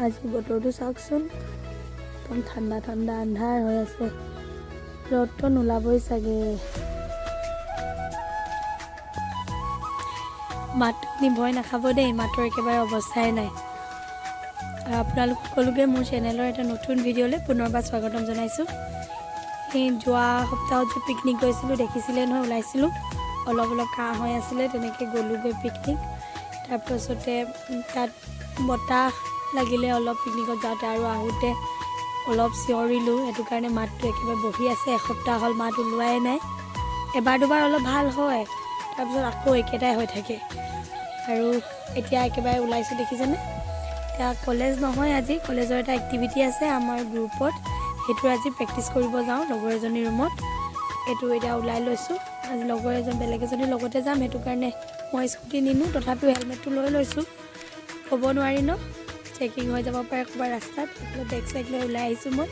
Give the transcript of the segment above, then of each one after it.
আজি বতৰটো চাওকচোন, একদম ঠাণ্ডা ঠাণ্ডা আন্ধাৰ হৈ আছে। ৰ'দটো নোলাবই চাগে। মাতটো শুনি ভয় নাখাব দেই, মাতৰ একেবাৰে অৱস্থাই নাই। আৰু আপোনালোক সকলোকে মোৰ চেনেলৰ এটা নতুন ভিডিঅ'লৈ পুনৰবাৰ স্বাগতম জনাইছোঁ। এই যোৱা সপ্তাহত যে পিকনিক গৈছিলোঁ দেখিছিলে নহয়, ওলাইছিলোঁ। অলপ কাহ হৈ আছিলে, তেনেকৈ গ'লোগৈ পিকনিক। তাৰপাছতে তাত বতাহ লাগিলে অলপ পিকনিকত যাওঁতে, আৰু আহোঁতে অলপ চিঞৰিলোঁ। সেইটো কাৰণে মাতটো একেবাৰে বহি আছে। এসপ্তাহ হ'ল মাত ওলোৱাই নাই। এবাৰ দুবাৰ অলপ ভাল হয়, তাৰপিছত আকৌ একেটাই হৈ থাকে। আৰু এতিয়া একেবাৰে ওলাইছোঁ দেখিছেনে। এতিয়া কলেজ নহয়, আজি কলেজৰ এটা এক্টিভিটি আছে আমাৰ গ্ৰুপত। সেইটো আজি প্ৰেক্টিচ কৰিব যাওঁ লগৰ এজনীৰ ৰুমত। এইটো এতিয়া ওলাই লৈছোঁ। আজি লগৰ বেলেগ এজনীৰ লগতে যাম, সেইটো কাৰণে মই স্কুটি নিনিওঁ, তথাপিও হেলমেটটো লৈ লৈছোঁ। ক'ব নোৱাৰি ন, চেকিং হৈ যাব পাৰে ক'ৰবাত ৰাস্তাত। বেগ চেগ লৈ ওলাই আহিছোঁ মই।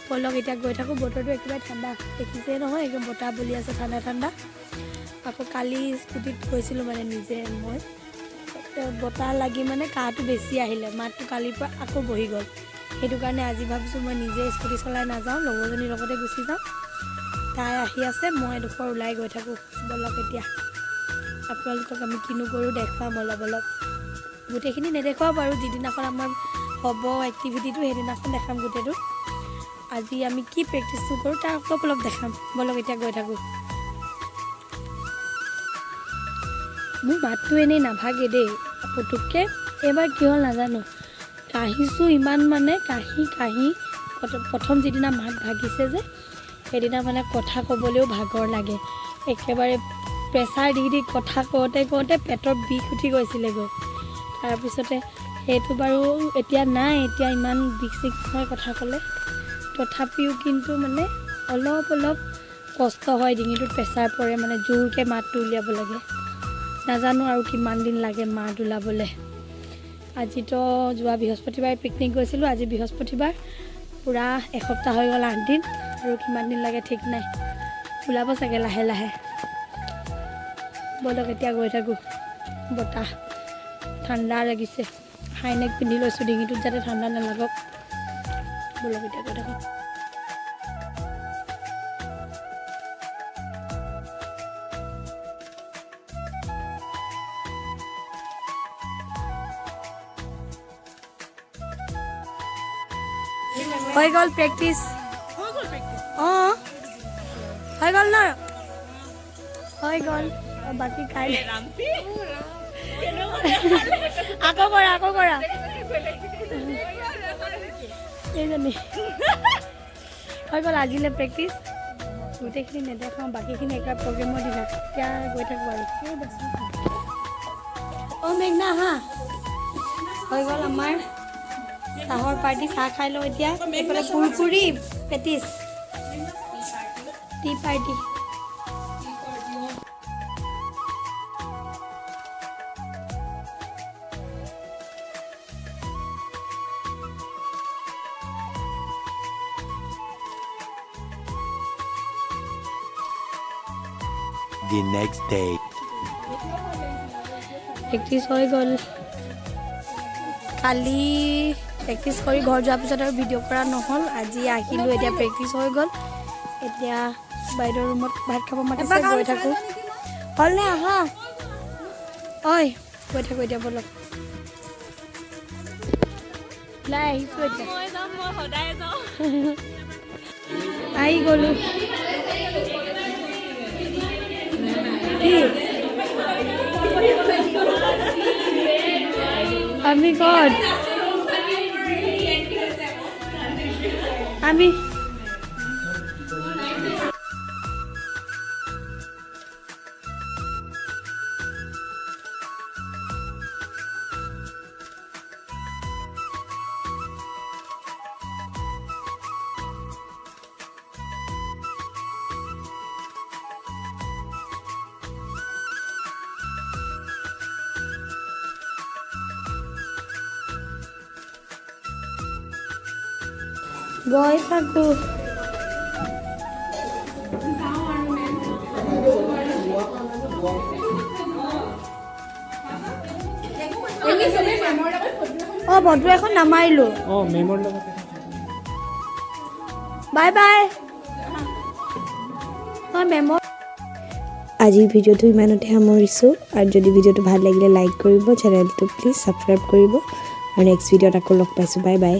ব'লক এতিয়া গৈ থাকোঁ। বতৰটো একেবাৰে ঠাণ্ডা দেখিছে নহয়, একদম বতাহ বলি আছে ঠাণ্ডা ঠাণ্ডা। আকৌ কালি স্কুটিত গৈছিলোঁ মানে নিজে মই, বতাহ লাগি মানে কাহটো বেছি আহিলে, মাতটো কালিৰ পৰা আকৌ বহি গ'ল। সেইটো কাৰণে আজি ভাবিছোঁ মই নিজে স্কুটি চলাই নাযাওঁ, লগৰজনীৰ লগতে গুচি যাওঁ। তাই আহি আছে, মই এডোখৰ ওলাই গৈ থাকোঁ। ব'লক এতিয়া আপোনালোকক আমি কিনো কৰোঁ দেখুৱাম অলপ। গোটেইখিনি নেদেখুৱাওঁ বাৰু, যিদিনাখন আমাৰ হ'ব এক্টিভিটিটো সেইদিনাখন দেখাম গোটেইটো। আজি আমি কি প্ৰেক্টিচটো কৰোঁ তাৰ অলপ দেখাম। ব'লক এতিয়া গৈ থাকোঁ। মোৰ মাতটো এনেই নাভাগে দেই পুতুককৈ। এইবাৰ কি হ'ল নাজানো, কাহিছোঁ ইমান, মানে কাহি প্ৰথম যিদিনা মাত ভাগিছে যে সেইদিনা মানে কথা ক'বলৈও ভাগৰ লাগে। একেবাৰে প্ৰেছাৰ দি কথা কওঁতে পেটৰ বিষ উঠি গৈছিলেগৈ। তাৰপিছতে সেইটো বাৰু এতিয়া নাই, এতিয়া ইমান বিষ চিষ হয় কথা ক'লে। তথাপিও কিন্তু মানে অলপ কষ্ট হয়, ডিঙিটোত প্ৰেছাৰ পৰে, মানে জোৰকৈ মাতটো উলিয়াব লাগে। নাজানো আৰু কিমান দিন লাগে মাত ওলাবলৈ। আজিতো যোৱা বৃহস্পতিবাৰে পিকনিক গৈছিলোঁ, আজি বৃহস্পতিবাৰ, পূৰা এসপ্তাহ হৈ গ'ল, 8 দিন। আৰু কিমান দিন লাগে ঠিক নাই, ওলাব চাগে লাহে লাহে। ব'লক এতিয়া গৈ থাকোঁ। বতাহ ঠাণ্ডা লাগিছে, হাইনেক পিন্ধি লৈছোঁ ডিঙিটোত যাতে ঠাণ্ডা নালাগক। ব'লক এতিয়া গৈ থাকোঁ। হৈ গ'ল প্ৰেক্টিচ। অঁ হৈ গ'ল ন, হৈ গ'ল। বাকী খাই আকৌ কৰা এইজনী হৈ গ'ল আজিলৈ প্ৰেক্টিচ। গোটেইখিনি নেদেখাওঁ, বাকীখিনি একেবাৰে প্ৰগ্ৰেমৰ দিনা। এতিয়া গৈ থাকোঁ আৰু। অঁ মেঘনা হা, হৈ গ'ল আমাৰ চাহৰ পাৰ্টি। চাহ খাই লওঁ এতিয়া। এইফালে কুৰকুৰি patties, tea party. The next day. Practice হৈ গ'ল। কালি প্ৰেক্টিচ কৰি ঘৰ যোৱাৰ পিছত আৰু ভিডিঅ' কৰা নহ'ল। আজি আহিলোঁ, এতিয়া প্ৰেক্টিচ হৈ গ'ল। এতিয়া বাইদেউৰ ৰুমত ভাত খাব মাতিছে, গৈ থাকোঁ। হ'লনে আহা, ঐ গৈ থাকোঁ এতিয়া। ব'লক ওলাই আহিছোঁ এতিয়া। আহি গ'লোঁ। আমি ক'ত, আমি গৈ থাকোঁ। অঁ ফটো এখন নামাৰিলোঁ মেমৰ লগত বাই বাই মই মেমৰ আজিৰ ভিডিঅ'টো ইমানতে সামৰিছোঁ আৰু যদি ভিডিঅ'টো ভাল লাগিলে লাইক কৰিব চেনেলটো প্লিজ ছাবস্ক্ৰাইব কৰিব আৰু নেক্সট ভিডিঅ'ত আকৌ লগ পাইছোঁ বাই বাই